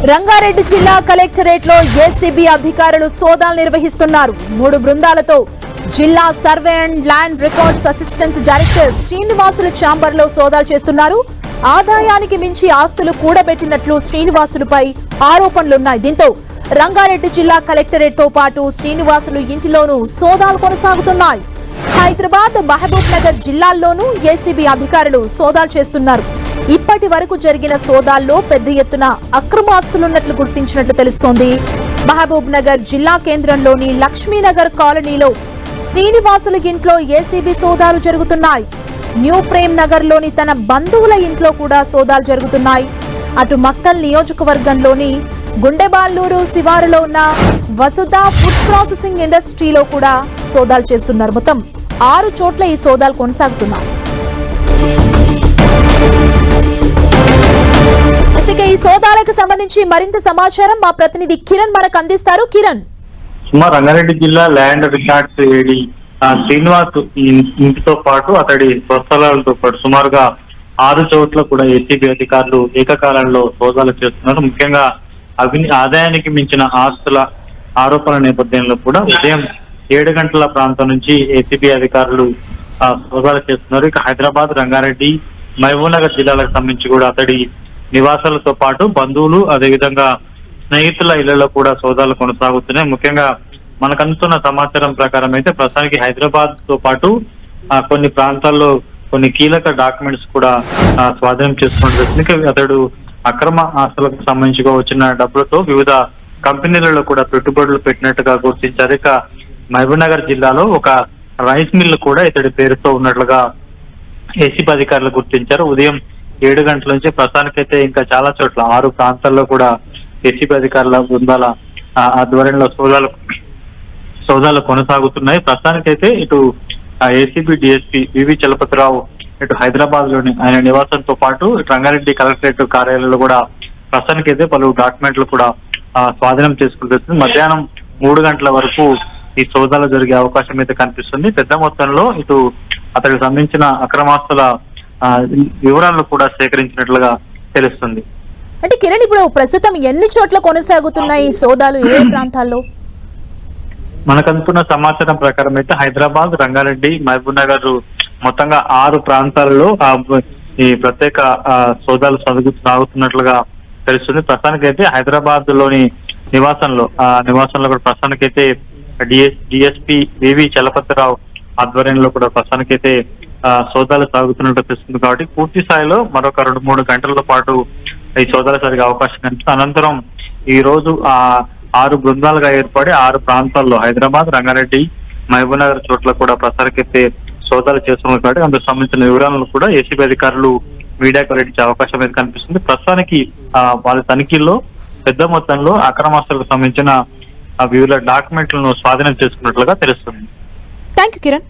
రంగారెడ్డి జిల్లా కలెక్టరేట్ లో ఏసీబీ అధికారులు సోదాలు నిర్వహిస్తున్నారు. 3 బృందాలతో జిల్లా survey and land records assistant director Srinivasulu chamber లో సోదాలు చేస్తున్నారు. ఆదాయానికి మించి ఆస్తులు కూడబెట్టినట్లు శ్రీనివాసులపై ఆరోపణలున్నాయి. దీంతో రంగారెడ్డి జిల్లా కలెక్టరేట్ తో పాటు శ్రీనివాసులు ఇంటిలోనూ సోదాలు కొనసాగుతున్నాయి. హైదరాబాద్, మహబూబ్ నగర్ జిల్లాల్లోనూ ఏసీబీ అధికారులు సోదాలు చేస్తున్నారు. ఇప్పటి వరకు జరిగిన సోదాల్లో పెద్ద ఎత్తున అక్రమాస్తులున్నట్లు గుర్తించినట్లు తెలుస్తోంది. మహబూబ్ నగర్ జిల్లా కేంద్రంలోని లక్ష్మీనగర్ కాలనీలో శ్రీనివాసులు ఇంట్లో ఏసీబీ సోదాలు జరుగుతున్నాయి. న్యూ ప్రేమ్ నగర్ లోని తన బంధువుల ఇంట్లో కూడా సోదాలు జరుగుతున్నాయి. అటు మక్తల్ నియోజకవర్గంలోని గుండెబాల్లూరు శివారులో ఉన్న వసుధ ఫుడ్ ప్రాసెసింగ్ ఇండస్ట్రీలో కూడా సోదాలు చేస్తున్నారు. మొత్తం 6 చోట్ల ఈ సోదాలు కొనసాగుతున్నాయి. ఈ సోదాలకు సంబంధించి మరింత సమాచారం మా ప్రతినిధి కిరణ్ మనకు అందిస్తారు. కిరణ్, రంగారెడ్డి జిల్లా ల్యాండ్ రికార్డ్స్ ఏడి శ్రీనివాస్ ఇంటితో పాటు అతడి స్వస్థలాలతో పాటు సుమారుగా 6 చోట్ల కూడా ఏసీబీ అధికారులు ఏకకాలంలో సోదాలు చేస్తున్నారు. ముఖ్యంగా ఆదాయానికి మించిన ఆస్తుల ఆరోపణల నేపథ్యంలో కూడా ఉదయం 7 గంటల ప్రాంతం నుంచి ఏసీబీ అధికారులు సోదాలు చేస్తున్నారు. ఇక హైదరాబాద్, రంగారెడ్డి, మహబూబ్ నగర్ జిల్లాలకు సంబంధించి కూడా అతడి నివాసాలతో పాటు బంధువులు, అదేవిధంగా స్నేహితుల ఇళ్లలో కూడా సోదాలు కొనసాగుతున్నాయి. ముఖ్యంగా మనకు అందుతున్న సమాచారం ప్రకారం అయితే ప్రస్తుతానికి హైదరాబాద్ తో పాటు కొన్ని ప్రాంతాల్లో కొన్ని కీలక డాక్యుమెంట్స్ కూడా స్వాధీనం చేసుకుంటుంది. అతడు అక్రమ ఆస్తులకు సంబంధించి వచ్చిన డబ్బులతో వివిధ కంపెనీలలో కూడా పెట్టుబడులు పెట్టినట్టుగా గుర్తించారు. ఇక మహబూబ్ నగర్ జిల్లాలో ఒక రైస్ మిల్ కూడా ఇతడి పేరుతో ఉన్నట్లుగా ఏసీబీ అధికారులు గుర్తించారు. ఉదయం 7 గంటల నుంచి ప్రస్తుతానికైతే ఇంకా చాలా చోట్ల 6 ప్రాంతాల్లో కూడా ఏసీబీ అధికారుల బృందాల ఆధ్వర్యంలో సోదాలు కొనసాగుతున్నాయి. ప్రస్తుతానికైతే ఇటు ఏసీబీ డిఎస్పీ వివి చలపతిరావు ఇటు హైదరాబాద్ లోని ఆయన నివాసంతో పాటు ఇటు రంగారెడ్డి కలెక్టరేట్ కార్యాలయంలో కూడా ప్రస్తుతానికైతే పలు డాక్యుమెంట్లు కూడా స్వాధీనం చేసుకుంటుంది. మధ్యాహ్నం 3 గంటల వరకు ఈ సోదాలు జరిగే అవకాశం అయితే కనిపిస్తుంది. పెద్ద మొత్తంలో ఇటు అతడికి సంబంధించిన అక్రమాస్తుల వివరాలను కూడా సేకరించినట్లుగా తెలుస్తుంది. అంటే కిరణ్, ఇప్పుడు ప్రస్తుతం ఎన్ని చోట్ల కొనసాగుతున్నాయి సోదాలు, ఏ ప్రాంతాల్లో? మనకు అందుతున్న సమాచారం ప్రకారం అయితే హైదరాబాద్, రంగారెడ్డి, మహబూబ్ నగర్ మొత్తంగా 6 ప్రాంతాల్లో ఈ ప్రత్యేక సోదాలు సాగుతున్నట్లుగా తెలుస్తుంది. ప్రస్తుతానికైతే హైదరాబాద్ లోని నివాసంలో కూడా ప్రస్తుతానికైతే డిఎస్పీ వివి చలపతిరావు ఆధ్వర్యంలో కూడా ప్రస్తుతానికైతే సోదాలు సాగుతున్నట్టు తెలుస్తుంది. కాబట్టి పూర్తి స్థాయిలో మరొక 2-3 గంటల పాటు ఈ సోదాలు జరిగే అవకాశం కనిపిస్తుంది. అనంతరం ఈ రోజు 6 బృందాలుగా ఏర్పడి 6 ప్రాంతాల్లో హైదరాబాద్, రంగారెడ్డి, మహబూబ్ నగర్ చోట్ల కూడా ప్రసారకైతే సోదాలు చేస్తున్నారు. కాబట్టి అందుకు సంబంధించిన వివరాలను కూడా ఏసీబీ అధికారులు మీడియాకు వెల్లడించే అవకాశం అయితే కనిపిస్తుంది. ప్రస్తుతానికి వాళ్ళ తనిఖీల్లో పెద్ద మొత్తంలో అక్రమాస్తులకు సంబంధించిన వివిధ డాక్యుమెంట్లను స్వాధీనం చేసుకున్నట్లుగా తెలుస్తుంది. థాంక్యూ కిరణ్.